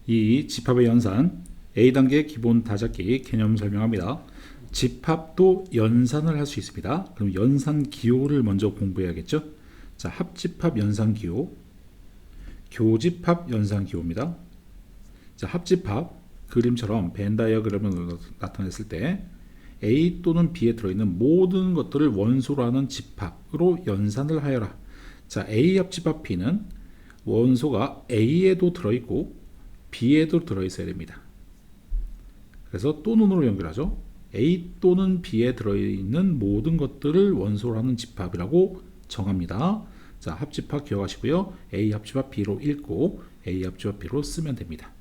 이 집합의 연산 A단계 기본 다잡기 개념 설명합니다. 집합도 연산을 할 수 있습니다. 그럼 연산 기호를 먼저 공부해야겠죠. 자, 합집합 연산 기호, 교집합 연산 기호입니다. 자, 합집합 그림처럼 벤 다이어그램을 나타냈을 때 A 또는 B에 들어있는 모든 것들을 원소로 하는 집합으로 연산을 하여라. 자, A 합집합 B는 원소가 A에도 들어있고 B에도 들어있어야 됩니다. 그래서 또는으로 연결하죠. A 또는 B에 들어있는 모든 것들을 원소로 하는 집합이라고 정합니다. 자, 합집합 기억하시고요. A 합집합 B로 읽고 A 합집합 B로 쓰면 됩니다.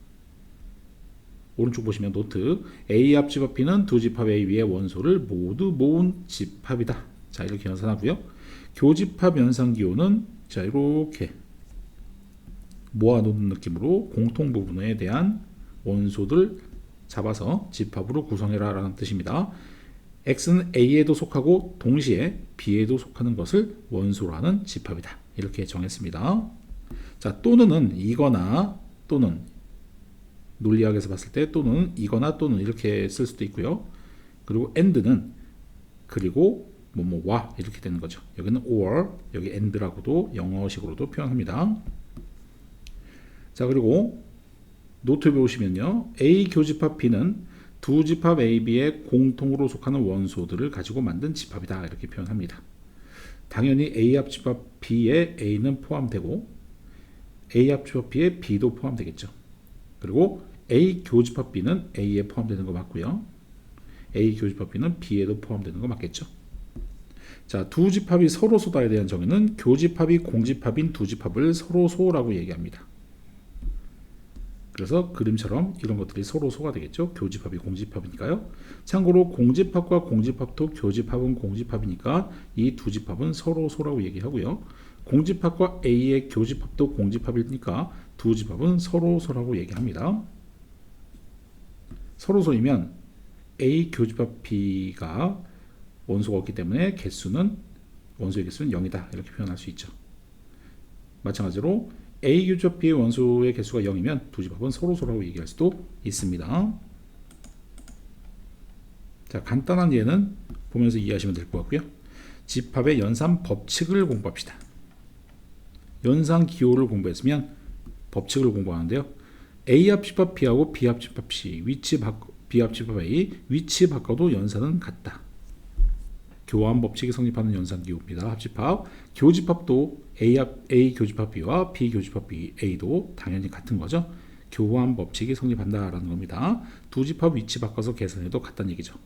오른쪽 보시면 노트, A 합집합 B는 두 집합 A, B의 원소를 모두 모은 집합이다. 자, 이렇게 연산하고요. 교집합 연산 기호는 자, 이렇게 모아놓는 느낌으로 공통 부분에 대한 원소들 잡아서 집합으로 구성해라 라는 뜻입니다. X는 A에도 속하고 동시에 B에도 속하는 것을 원소로 하는 집합이다. 이렇게 정했습니다. 자, 또는은 이거나 또는, 논리학에서 봤을 때 또는 이거나 또는 이렇게 쓸 수도 있고요. 그리고 and는 그리고 뭐뭐와 이렇게 되는 거죠. 여기는 or, 여기 and라고도 영어식으로도 표현합니다. 자, 그리고 노트 보시면요. A 교집합 B는 두 집합 A, B의 공통으로 속하는 원소들을 가지고 만든 집합이다. 이렇게 표현합니다. 당연히 A 합집합 B에 A는 포함되고 A 합집합 B에 B도 포함되겠죠. 그리고 A 교집합 B는 A에 포함되는 거 맞고요. A 교집합 B는 B에도 포함되는 거 맞겠죠. 자, 두 집합이 서로 소다에 대한 정의는 교집합이 공집합인 두 집합을 서로 소라고 얘기합니다. 그래서 그림처럼 이런 것들이 서로 소가 되겠죠. 교집합이 공집합이니까요. 참고로 공집합과 공집합도 교집합은 공집합이니까 이 두 집합은 서로 소라고 얘기하고요. 공집합과 A의 교집합도 공집합이니까 두 집합은 서로 소라고 얘기합니다. 서로 소이면 A 교집합 B가 원소가 없기 때문에 원소의 개수는 0이다. 이렇게 표현할 수 있죠. 마찬가지로 A 교집합 B의 원소의 개수가 0이면 두 집합은 서로서라고 얘기할 수도 있습니다. 자, 간단한 예는 보면서 이해하시면 될 것 같고요. 집합의 연산 법칙을 공부합시다. 연산 기호를 공부했으면 법칙을 공부하는데요. A 합집합 B하고 B 합집합 C, B 합집합 A, 위치 바꿔도 연산은 같다. 교환 법칙이 성립하는 연산 기호입니다. 합집합, 교집합도 A 교집합 B와 B 교집합 A도 당연히 같은 거죠. 교환 법칙이 성립한다라는 겁니다. 두 집합 위치 바꿔서 계산해도 같다는 얘기죠.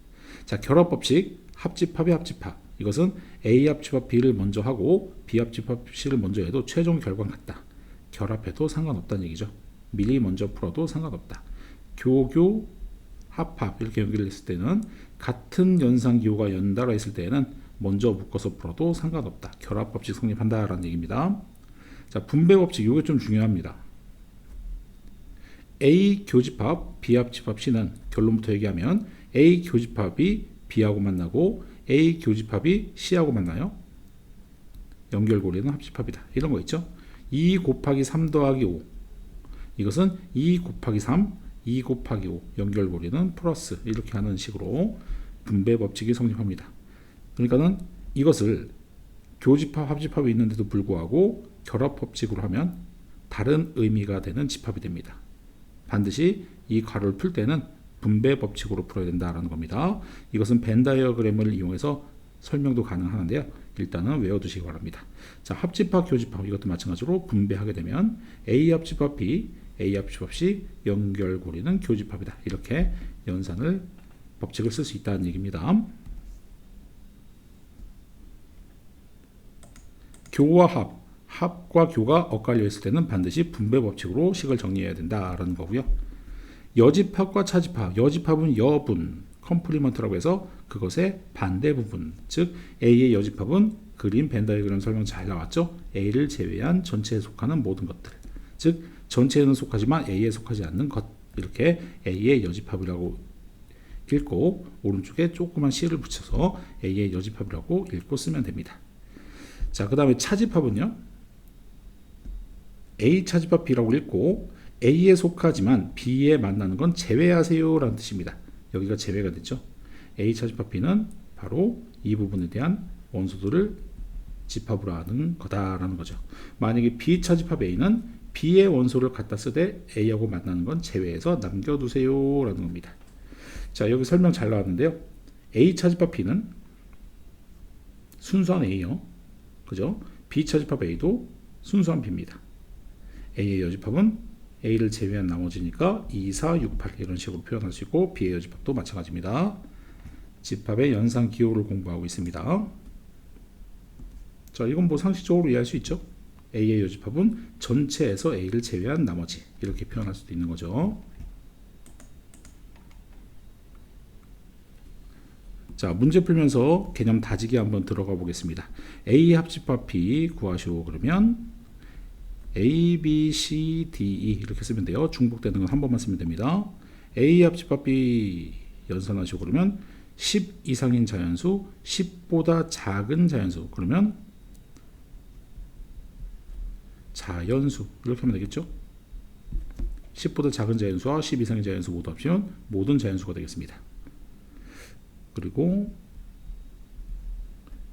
자, 결합 법칙, 합집합의 합집합. 이것은 A 합집합 B를 먼저 하고 B 합집합 C를 먼저 해도 최종 결과는 같다. 결합해도 상관없다는 얘기죠. 미리 먼저 풀어도 상관없다. 교교, 합합 이렇게 연결했을 때는 같은 연산 기호가 연달아 있을 때에는 먼저 묶어서 풀어도 상관없다. 결합 법칙 성립한다라는 얘기입니다. 자, 분배 법칙 이게 좀 중요합니다. A 교집합 B 합집합 C는 결론부터 얘기하면 A 교집합이 B하고 만나고 A 교집합이 C하고 만나요. 연결고리는 합집합이다. 이런 거 있죠. 2 곱하기 3 더하기 5 이것은 2 곱하기 3 2 곱하기 5 연결고리는 플러스 이렇게 하는 식으로 분배 법칙이 성립합니다. 그러니까는 이것을 교집합 합집합이 있는데도 불구하고 결합 법칙으로 하면 다른 의미가 되는 집합이 됩니다. 반드시 이 괄호를 풀 때는 분배 법칙으로 풀어야 된다는 겁니다. 이것은 벤 다이어그램을 이용해서 설명도 가능한데요. 일단은 외워두시기 바랍니다. 자, 합집합 교집합 이것도 마찬가지로 분배하게 되면 A 합집합 B A 합집합 C 연결고리는 교집합이다. 이렇게 연산을 법칙을 쓸 수 있다는 얘기입니다. 교와 합과 교가 엇갈려 있을 때는 반드시 분배 법칙으로 식을 정리해야 된다라는 거고요. 여집합과 차집합, 여집합은 여분, 컴플리먼트라고 해서 그것의 반대 부분, 즉 A의 여집합은 그림 벤 다이어그램 설명 잘 나왔죠. A를 제외한 전체에 속하는 모든 것들, 즉 전체에는 속하지만 A에 속하지 않는 것, 이렇게 A의 여집합이라고 읽고 오른쪽에 조그만 C를 붙여서 A의 여집합이라고 읽고 쓰면 됩니다. 자, 그 다음에 차집합은요. A 차집합 B라고 읽고 A에 속하지만 B에 만나는 건 제외하세요 라는 뜻입니다. 여기가 제외가 됐죠. A 차집합 B는 바로 이 부분에 대한 원소들을 집합으로 하는 거다라는 거죠. 만약에 B 차집합 A는 B의 원소를 갖다 쓰되 A하고 만나는 건 제외해서 남겨두세요 라는 겁니다. 자, 여기 설명 잘 나왔는데요. A 차집합 B는 순수한 A요. 그죠? B 차집합 A도 순수한 B입니다. A의 여집합은 A를 제외한 나머지니까 2, 4, 6, 8 이런 식으로 표현할 수 있고 B의 여집합도 마찬가지입니다. 집합의 연산 기호를 공부하고 있습니다. 자, 이건 뭐 상식적으로 이해할 수 있죠. A의 여집합은 전체에서 A를 제외한 나머지 이렇게 표현할 수도 있는 거죠. 자, 문제 풀면서 개념 다지기 한번 들어가 보겠습니다. A 합집합 B 구하시오 그러면 A, B, C, D, E 이렇게 쓰면 돼요. 중복되는 건 한 번만 쓰면 됩니다. A 합집합 B 연산하시오 그러면 10 이상인 자연수, 10보다 작은 자연수 그러면 자연수 이렇게 하면 되겠죠. 10보다 작은 자연수와 10 이상의 자연수 모두 합치면 모든 자연수가 되겠습니다. 그리고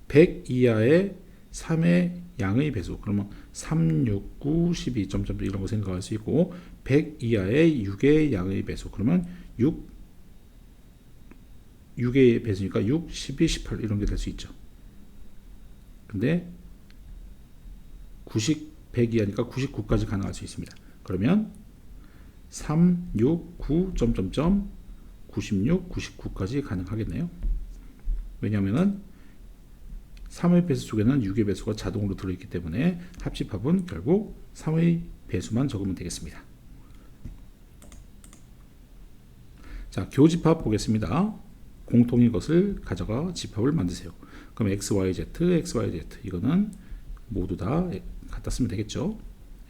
100 이하의 3의 양의 배수 그러면 3, 6, 9, 12 점점 이런 거 생각할 수 있고 100 이하의 6의 양의 배수 그러면 6의 배수니까 6, 12, 18 이런 게 될 수 있죠. 근데 100 이하니까 99까지 가능할 수 있습니다. 그러면 3, 6, 9 점점점 96, 99까지 가능하겠네요. 왜냐하면 3의 배수 속에는 6의 배수가 자동으로 들어있기 때문에 합집합은 결국 3의 배수만 적으면 되겠습니다. 자, 교집합 보겠습니다. 공통인 것을 가져가 집합을 만드세요. 그럼 x, y, z, x, y, z 이거는 모두 다 갖다 쓰면 되겠죠.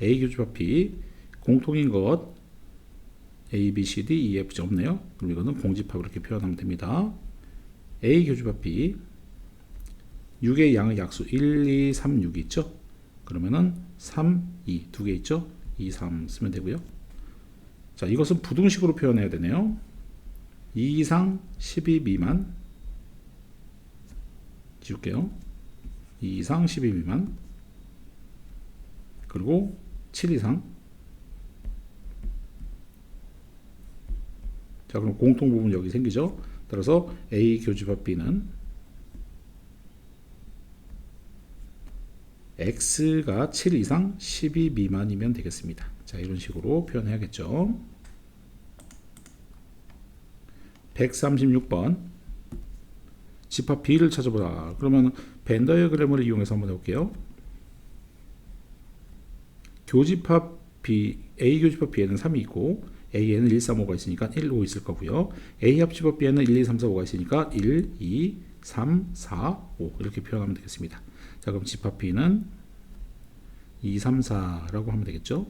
A 교집합 B 공통인 것 A, B, C, D, E, F, G 없네요. 그럼 이거는 공집합 이렇게 표현하면 됩니다. A 교집합 B 6의 양의 약수 1, 2, 3, 6이 있죠. 그러면은 3, 2 두 개 있죠. 2, 3 쓰면 되고요. 자, 이것은 부등식으로 표현해야 되네요. 2 이상 12 미만 지울게요. 2 이상 12 미만 그리고 7 이상. 자, 그럼 공통 부분 여기 생기죠. 따라서 A 교집합 B는 X가 7 이상 12 미만이면 되겠습니다. 자, 이런 식으로 표현해야겠죠. 136번 집합 B를 찾아보라. 그러면 벤 다이어그램을 이용해서 한번 해볼게요. 교집합 B, A 교집합 B에는 3이 있고 A에는 1, 3, 5가 있으니까 1, 5 있을 거고요. A 합집합 B에는 1, 2, 3, 4, 5가 있으니까 1, 2, 3, 4, 5 이렇게 표현하면 되겠습니다. 자, 그럼 집합 B는 2, 3, 4라고 하면 되겠죠.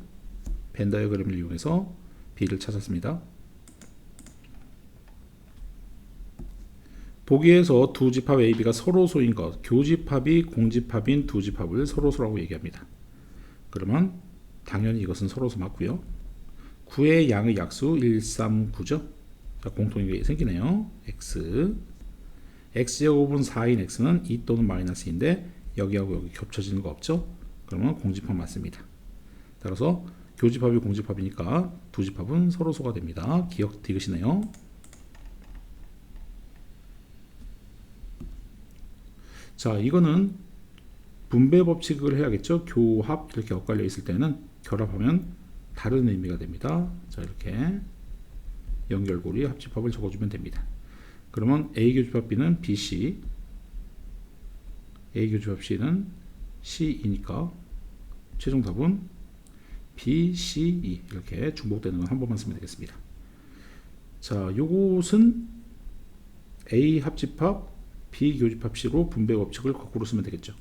벤 다이어그램을 이용해서 B를 찾았습니다. 보기에서 두 집합 A, B가 서로소인 것, 교집합이 공집합인 두 집합을 서로소라고 얘기합니다. 그러면 당연히 이것은 서로소 맞고요. 9의 양의 약수 1, 3, 9죠. 자, 공통인 게 생기네요. X X제곱은 4인 X는 2 또는 마이너스인데 여기하고 여기 겹쳐지는 거 없죠. 그러면 공집합 맞습니다. 따라서 교집합이 공집합이니까 두 집합은 서로소가 됩니다. 기억 디귿이네요. 자, 이거는 분배 법칙을 해야겠죠. 교합 이렇게 엇갈려 있을 때는 결합하면 다른 의미가 됩니다. 자, 이렇게 연결고리 합집합을 적어주면 됩니다. 그러면 A 교집합 B는 BC, A 교집합 C는 C이니까 최종 답은 BCE 이렇게 중복되는 건 한 번만 쓰면 되겠습니다. 자, 요것은 A 합집합 B 교집합 C로 분배 법칙을 거꾸로 쓰면 되겠죠.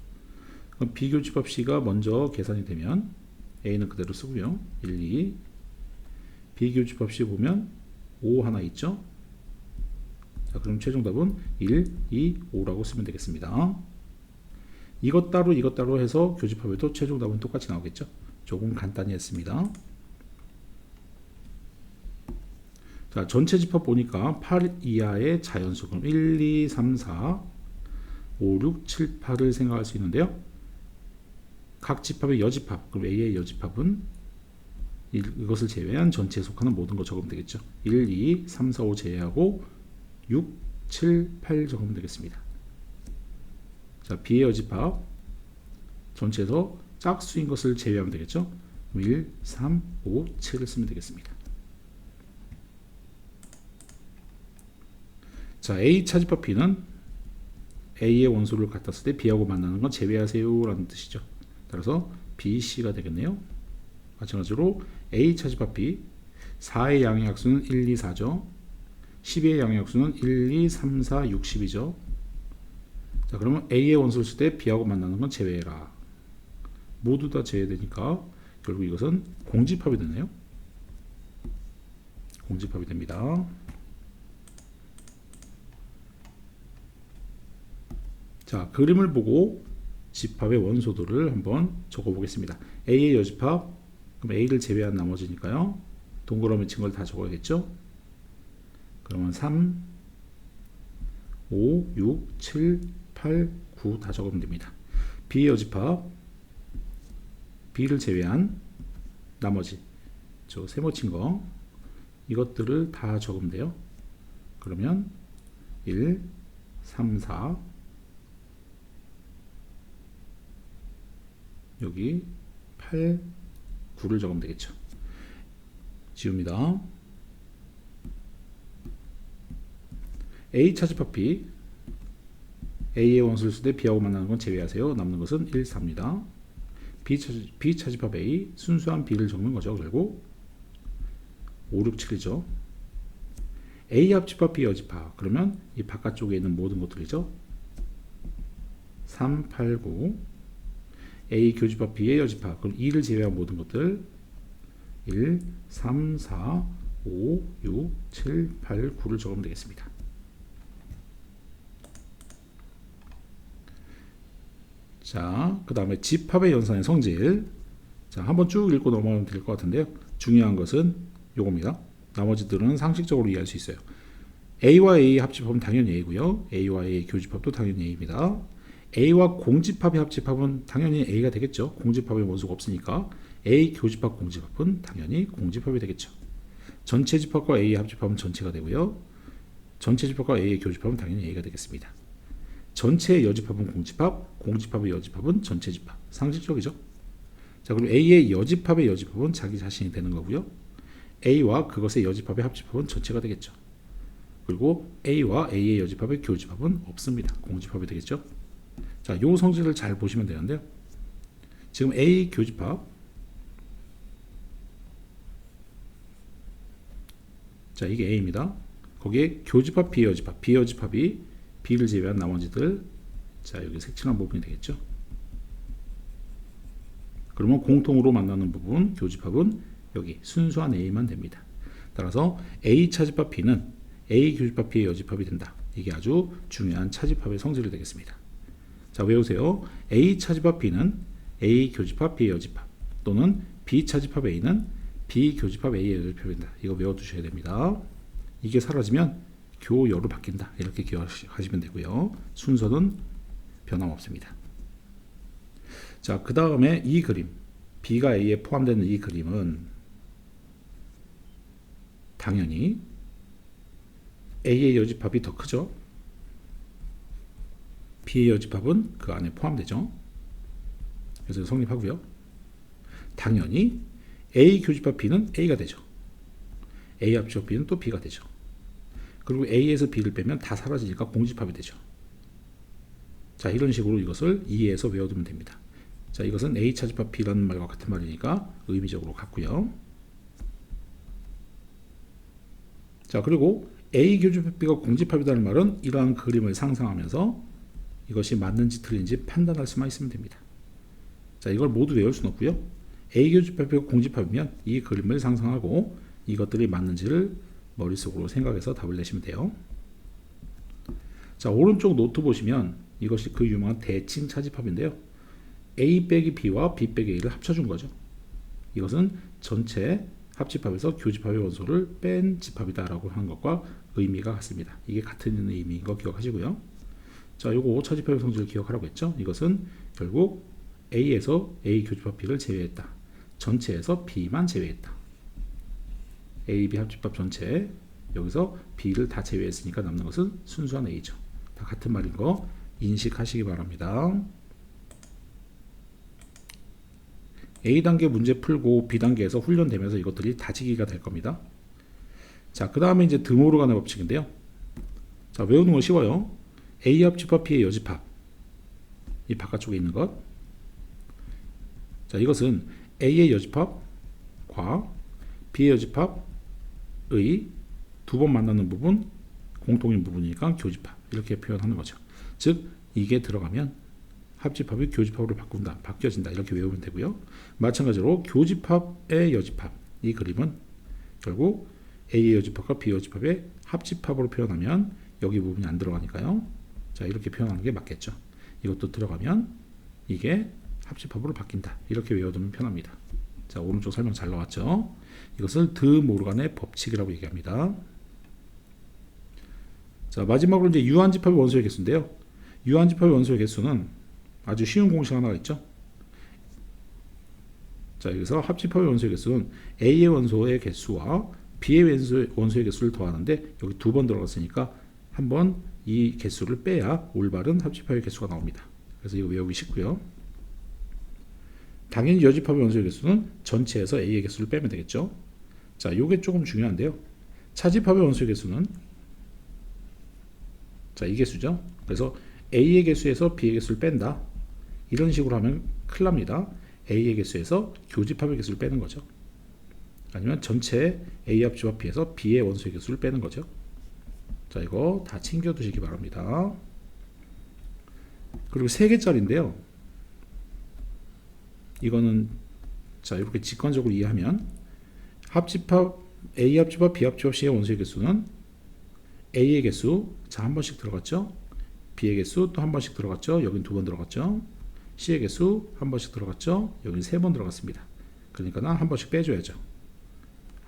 그럼 B 교집합 C가 먼저 계산이 되면 A는 그대로 쓰고요. 1, 2 B 교집합 C 보면 5 하나 있죠. 자, 그럼 최종 답은 1, 2, 5라고 쓰면 되겠습니다. 이것 따로 해서 교집합에도 최종 답은 똑같이 나오겠죠. 조금 간단히 했습니다. 자, 전체 집합 보니까 8 이하의 자연수. 그럼 1, 2, 3, 4, 5, 6, 7, 8을 생각할 수 있는데요. 각 집합의 여집합, 그럼 A의 여집합은 이것을 제외한 전체에 속하는 모든 거 적으면 되겠죠. 1, 2, 3, 4, 5 제외하고 6, 7, 8 적으면 되겠습니다. 자, B의 여집합 전체에서 짝수인 것을 제외하면 되겠죠. 1, 3, 5, 7을 쓰면 되겠습니다. 자, A 차집합 B는 A의 원소를 같았을 때 B하고 만나는 건 제외하세요 라는 뜻이죠. 따라서 B, C가 되겠네요. 마찬가지로 A 차집합 B 4의 양의약수는 1, 2, 4죠. 10의 양의약수는 1, 2, 3, 4, 6, 10이죠. 자, 그러면 A의 원소를 쓸 때 B하고 만나는 건 제외해라. 모두 다 제외되니까 결국 이것은 공집합이 되네요. 공집합이 됩니다. 자, 그림을 보고 집합의 원소들을 한번 적어 보겠습니다. A의 여집합, 그럼 A를 제외한 나머지니까요. 동그라미 친 걸 다 적어야겠죠? 그러면 3, 5, 6, 7, 8, 9 다 적으면 됩니다. B의 여집합, B를 제외한 나머지, 저 세모 친 거, 이것들을 다 적으면 돼요. 그러면 1, 3, 4, 여기 8, 9를 적으면 되겠죠. 지웁니다. A 차집합 B, A의 원소를 쓸 때 B하고 만나는 건 제외하세요. 남는 것은 1, 4입니다. B 차집합 A, 순수한 B를 적는 거죠. 결국 5, 6, 7이죠. A 합집합 B 여집합, 그러면 이 바깥쪽에 있는 모든 것들이죠. 3, 8, 9. A 교집합 B의 여집합, 그럼 2를 제외한 모든 것들 1, 3, 4, 5, 6, 7, 8, 9를 적으면 되겠습니다. 자, 그 다음에 집합의 연산의 성질. 자, 한번 쭉 읽고 넘어가면 될 것 같은데요. 중요한 것은 요겁니다. 나머지들은 상식적으로 이해할 수 있어요. A와 A 합집합은 당연히 A고요. A와 A 교집합도 당연히 A입니다. A와 공집합의 합집합은 당연히 A가 되겠죠. 공집합의 원소가 없으니까 A 교집합 공집합은 당연히 공집합이 되겠죠. 전체 집합과 A의 합집합은 전체가 되고요. 전체 집합과 A의 교집합은 당연히 A가 되겠습니다. 전체의 여집합은 공집합, 공집합의 여집합은 전체 집합. 상식적이죠. 자, 그리고 A의 여집합의 여집합은 자기 자신이 되는 거고요. A와 그것의 여집합의 합집합은 전체가 되겠죠. 그리고 A와 A의 여집합의 교집합은 없습니다. 공집합이 되겠죠. 자, 요 성질을 잘 보시면 되는데요. 지금 A 교집합, 자, 이게 A입니다. 거기에 교집합 B 여집합, B 여집합이 B를 제외한 나머지들, 자, 여기 색칠한 부분이 되겠죠. 그러면 공통으로 만나는 부분 교집합은 여기 순수한 A만 됩니다. 따라서 A 차집합 B는 A 교집합 B의 여집합이 된다. 이게 아주 중요한 차집합의 성질이 되겠습니다. 자, 외우세요. A 차집합 B는 A 교집합 B의 여집합, 또는 B 차집합 A는 B 교집합 A의 여집합이 된다. 이거 외워두셔야 됩니다. 이게 사라지면 교여로 바뀐다. 이렇게 기억하시면 되고요. 순서는 변함없습니다. 자, 그 다음에 이 그림, B가 A에 포함되는 이 그림은 당연히 A의 여집합이 더 크죠. B의 여집합은 그 안에 포함되죠. 그래서 성립하고요. 당연히 A 교집합 B는 A가 되죠. A 합집합 B는 또 B가 되죠. 그리고 A에서 B를 빼면 다 사라지니까 공집합이 되죠. 자, 이런 식으로 이것을 이해해서 외워두면 됩니다. 자, 이것은 A 차집합 B라는 말과 같은 말이니까 의미적으로 같고요. 자, 그리고 A 교집합 B가 공집합이라는 말은 이러한 그림을 상상하면서 이것이 맞는지 틀린지 판단할 수만 있으면 됩니다. 자, 이걸 모두 외울 수는 없고요. A 교집합 B가 공집합이면 이 그림을 상상하고 이것들이 맞는지를 머릿속으로 생각해서 답을 내시면 돼요. 자, 오른쪽 노트 보시면 이것이 그 유명한 대칭 차집합인데요. A 빼기 B와 B 빼기 A를 합쳐준 거죠. 이것은 전체 합집합에서 교집합의 원소를 뺀 집합이다라고 하는 것과 의미가 같습니다. 이게 같은 의미인 거 기억하시고요. 자, 요거 차집합의 성질을 기억하라고 했죠. 이것은 결국 A에서 A 교집합 B를 제외했다. 전체에서 B만 제외했다. A, B 합집합 전체 여기서 B를 다 제외했으니까 남는 것은 순수한 A죠. 다 같은 말인 거 인식하시기 바랍니다. A단계 문제 풀고 B단계에서 훈련되면서 이것들이 다지기가 될 겁니다. 자, 그 다음에 이제 드모르간의 법칙인데요. 자, 외우는 거 쉬워요. A 합집합 B의 여집합, 이 바깥쪽에 있는 것. 자, 이것은 A의 여집합과 B의 여집합의 두 번 만나는 부분, 공통인 부분이니까 교집합, 이렇게 표현하는 거죠. 즉 이게 들어가면 합집합이 교집합으로 바꾼다, 바뀌어진다, 이렇게 외우면 되고요. 마찬가지로 교집합의 여집합, 이 그림은 결국 A의 여집합과 B의 여집합의 합집합으로 표현하면 여기 부분이 안 들어가니까요. 자, 이렇게 표현하는 게 맞겠죠. 이것도 들어가면 이게 합집합으로 바뀐다, 이렇게 외워두면 편합니다. 자, 오른쪽 설명 잘 나왔죠. 이것을 드모르간의 법칙이라고 얘기합니다. 자, 마지막으로 이제 유한집합의 원소의 개수인데요. 유한집합의 원소의 개수는 아주 쉬운 공식 하나가 있죠. 자, 여기서 합집합의 원소의 개수는 A의 원소의 개수와 B의 원소의 개수를 더하는데 여기 두 번 들어갔으니까 한 번 이 개수를 빼야 올바른 합집합의 개수가 나옵니다. 그래서 이거 외우기 쉽고요. 당연히 여집합의 원소의 개수는 전체에서 A의 개수를 빼면 되겠죠. 자, 요게 조금 중요한데요. 차집합의 원소의 개수는 자, 이 개수죠. 그래서 A의 개수에서 B의 개수를 뺀다. 이런 식으로 하면 큰일 납니다. A의 개수에서 교집합의 개수를 빼는 거죠. 아니면 전체 A 합집합 B에서 B의 원소의 개수를 빼는 거죠. 자, 이거 다 챙겨 두시기 바랍니다. 그리고 3개짜리인데요. 이거는 자, 이렇게 직관적으로 이해하면 합집합 A 합집합 B 합집합 C의 원소의 개수는 A의 개수, 자, 한 번씩 들어갔죠. B의 개수 또 한 번씩 들어갔죠. 여긴 두 번 들어갔죠. C의 개수 한 번씩 들어갔죠. 여긴 세 번 들어갔습니다. 그러니까 한 번씩 빼줘야죠.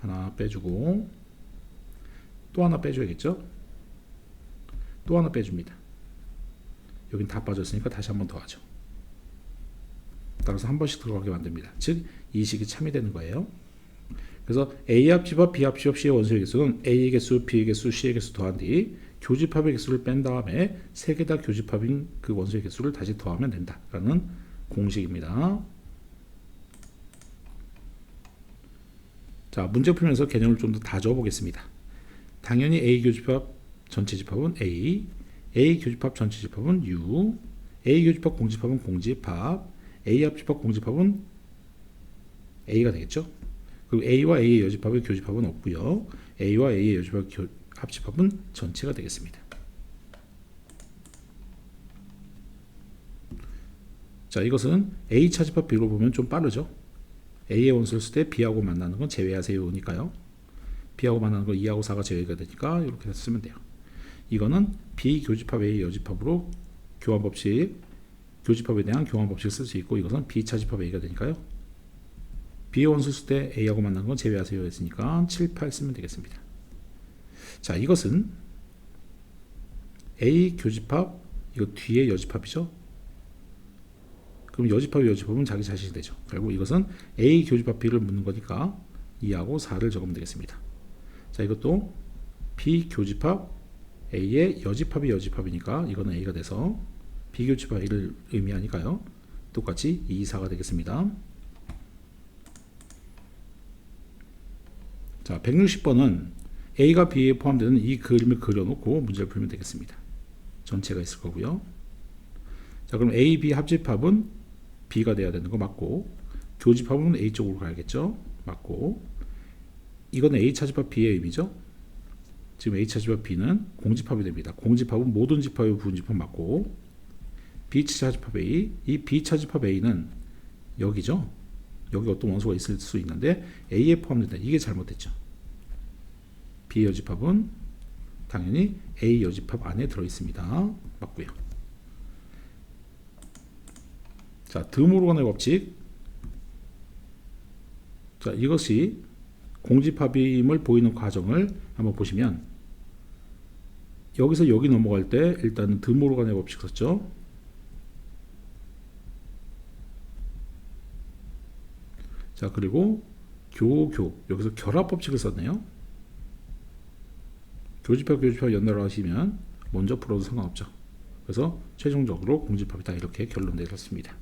하나 빼주고 또 하나 빼줘야겠죠. 또 하나 빼줍니다. 여긴 다 빠졌으니까 다시 한 번 더 하죠. 따라서 한 번씩 들어가게 만듭니다. 즉 이 식이 참이 되는 거예요. 그래서 A 합집합 B 합집합 C의 원소의 개수는 A의 개수, B의 개수, C의 개수 더한 뒤 교집합의 개수를 뺀 다음에 세 개 다 교집합인 그 원소의 개수를 다시 더하면 된다라는 공식입니다. 자, 문제 풀면서 개념을 좀 더 다져 보겠습니다. 당연히 A 교집합 전체 집합은 A, A 교집합 전체 집합은 U, A 교집합 공집합은 공집합, A 합집합 공집합은 A가 되겠죠. 그리고 A와 A의 여집합의 교집합은 없고요. A와 A의 여집합 합집합은 전체가 되겠습니다. 자, 이것은 A 차집합 B로 보면 좀 빠르죠. A의 원소를 쓸 때 B하고 만나는 건 제외하세요니까요. B하고 만나는 건 2하고 4가 제외가 되니까 이렇게 쓰면 돼요. 이거는 B 교집합 A 여집합으로 교환 법칙, 교집합에 대한 교환 법칙을 쓸 수 있고, 이것은 B 차집합 A가 되니까요. B의 원소 쓸 때 A하고 만나는 건 제외하세요 했으니까 7, 8 쓰면 되겠습니다. 자, 이것은 A 교집합, 이거 뒤에 여집합이죠. 그럼 여집합의 여집합은 자기 자신이 되죠. 결국 이것은 A 교집합 B를 묻는 거니까 2하고 4를 적으면 되겠습니다. 자, 이것도 B 교집합 A의 여집합이 여집합이니까 이거는 A가 돼서 B 교집합 A를 의미하니까요. 똑같이 2, 4가 되겠습니다. 자, 160번은 A가 B에 포함되는 이 그림을 그려놓고 문제를 풀면 되겠습니다. 전체가 있을 거고요. 자, 그럼 A, B 합집합은 B가 돼야 되는 거 맞고, 교집합은 A 쪽으로 가야겠죠. 맞고, 이거는 A 차집합 B의 의미죠. 지금 A 차집합 B는 공집합이 됩니다. 공집합은 모든 집합의 부분집합 맞고, B 차집합 A, 이 B 차집합 A는 여기죠. 여기 어떤 원소가 있을 수 있는데 A에 포함된다. 이게 잘못됐죠. B 여집합은 당연히 A 여집합 안에 들어있습니다. 맞고요. 자, 드모르간의 법칙. 자, 이것이 공집합임을 보이는 과정을 한번 보시면 여기서 여기 넘어갈 때 일단은 드모르간의 법칙 썼죠. 자, 그리고 여기서 결합 법칙을 썼네요. 교집합 연달아 하시면 먼저 풀어도 상관없죠. 그래서 최종적으로 공집합이다 이렇게 결론 내렸습니다.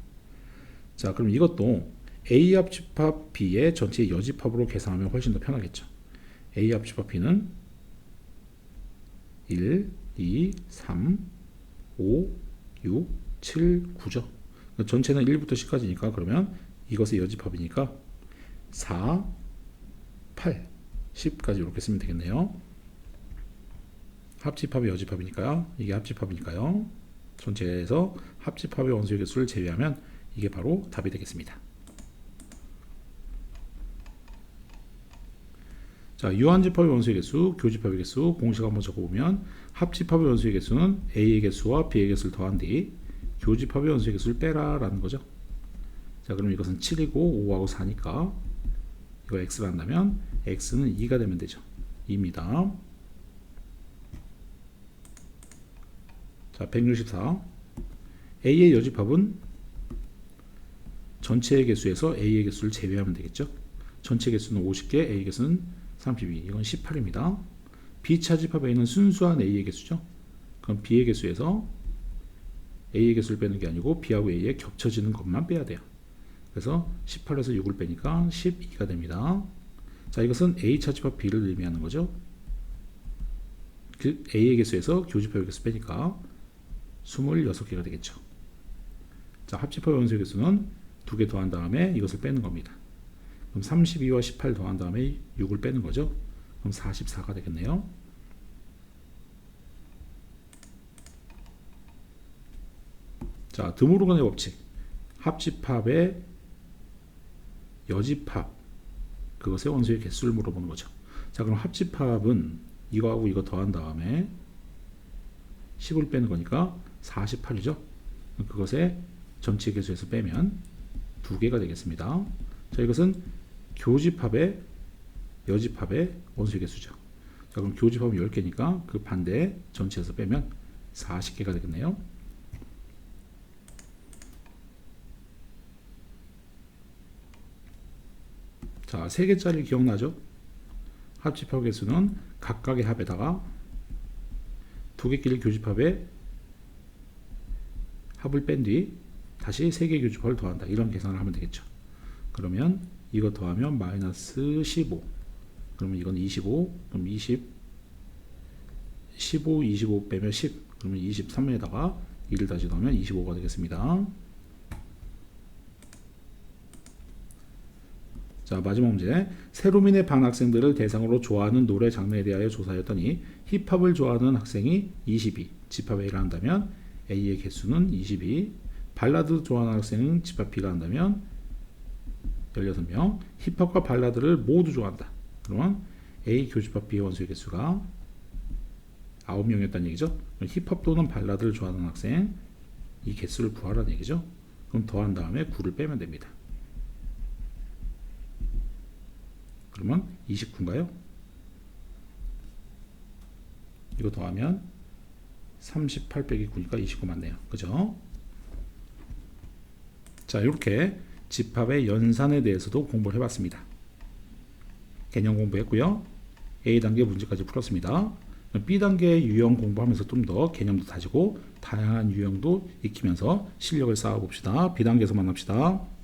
자, 그럼 이것도 A 합집합 B의 전체 여집합으로 계산하면 훨씬 더 편하겠죠. A 합집합 B는 1, 2, 3, 5, 6, 7, 9죠. 전체는 1부터 10까지니까 그러면 이것의 여집합이니까 4, 8, 10까지 이렇게 쓰면 되겠네요. 합집합의 여집합이니까요. 이게 합집합이니까요. 전체에서 합집합의 원소의 개수를 제외하면 이게 바로 답이 되겠습니다. 자, 유한집합의 원소의 개수, 교집합의 개수 공식 한번 적어보면 합집합의 원소의 개수는 A의 개수와 B의 개수를 더한 뒤 교집합의 원소의 개수를 빼라 라는 거죠. 자, 그럼 이것은 7이고 5하고 4니까 이거 x를 한다면 x는 2가 되면 되죠. 2입니다. 자, 164. A의 여집합은 전체의 개수에서 A의 개수를 제외하면 되겠죠. 전체 개수는 50개, A의 개수는 32. 이건 18입니다. B차집합 A는 순수한 A의 개수죠. 그럼 B의 개수에서 A의 개수를 빼는 게 아니고 B하고 A에 겹쳐지는 것만 빼야 돼요. 그래서 18에서 6을 빼니까 12가 됩니다. 자, 이것은 A차집합 B를 의미하는 거죠. 그 A의 개수에서 교집합의 개수 빼니까 26개가 되겠죠. 자, 합집합의 원소의 개수는 2개 더한 다음에 이것을 빼는 겁니다. 그럼 32와 18 더한 다음에 6을 빼는 거죠. 그럼 44가 되겠네요. 자, 드모르간의 법칙. 합집합의 여집합, 그것의 원소의 개수를 물어보는 거죠. 자, 그럼 합집합은 이거하고 이거 더한 다음에 10을 빼는 거니까 48이죠. 그것의 전체 개수에서 빼면 2개가 되겠습니다. 자, 이것은 교집합의 여집합의 원소의 개수죠. 자, 그럼 교집합은 10개니까 그 반대 전체에서 빼면 40개가 되겠네요. 자, 3개짜리 기억나죠? 합집합 개수는 각각의 합에다가 2개끼리 교집합에 합을 뺀 뒤 다시 3개 교집합을 더한다. 이런 계산을 하면 되겠죠. 그러면 이거 더하면 마이너스 15. 그러면 이건 25. 그럼 20. 15, 25 빼면 10. 그러면 23에다가 2를 다시 넣으면 25가 되겠습니다. 자, 마지막 문제. 세로민의 반 학생들을 대상으로 좋아하는 노래 장르에 대하여 조사했더니 힙합을 좋아하는 학생이 22, 집합 A를 한다면 A의 개수는 22, 발라드 좋아하는 학생은 집합 B가 한다면 16명, 힙합과 발라드를 모두 좋아한다. 그러면 A 교집합 B의 원소의 개수가 9명이었다는 얘기죠. 힙합 또는 발라드를 좋아하는 학생, 이 개수를 구하라는 얘기죠. 그럼 더한 다음에 9를 빼면 됩니다. 그러면 29인가요? 이거 더하면 38 빼기 9니까 29 맞네요. 그죠? 자, 이렇게 집합의 연산에 대해서도 공부를 해봤습니다. 개념 공부했고요. A단계 문제까지 풀었습니다. B단계 유형 공부하면서 좀 더 개념도 다지고 다양한 유형도 익히면서 실력을 쌓아봅시다. B단계에서 만납시다.